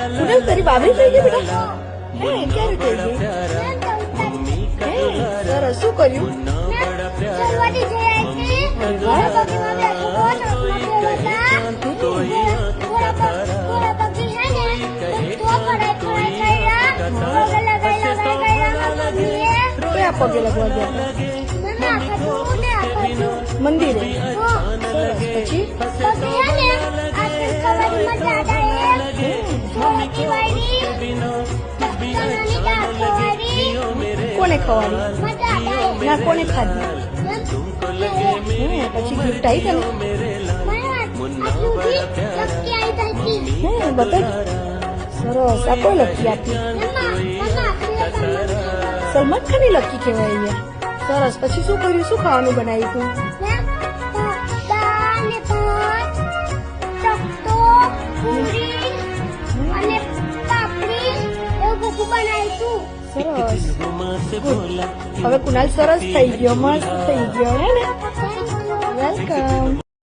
કુનાલ તારી બાબરી થઈ ગઈ બેટા? હે ક્યારે થઈ ગઈ? હે સરસ. શું કર્યું? કયા પગે લગવા ગયા? મંદિરે. સરસ. પછી કોને ખવાડી? ના કોને ખાધી? પછી ગિફ્ટ આવી તને? બતા. સરસ. આ કોઈ લકી આપી? સલમાન ખાનની લકી કહેવાય અહીંયા. સરસ. પછી શું કર્યું? શું ખાવાનું બનાવ્યું તું? સરસ. હવે કુનાલ સરસ થઈ ગયો, મસ્ત થઈ ગયો હે ને? વેલકમ.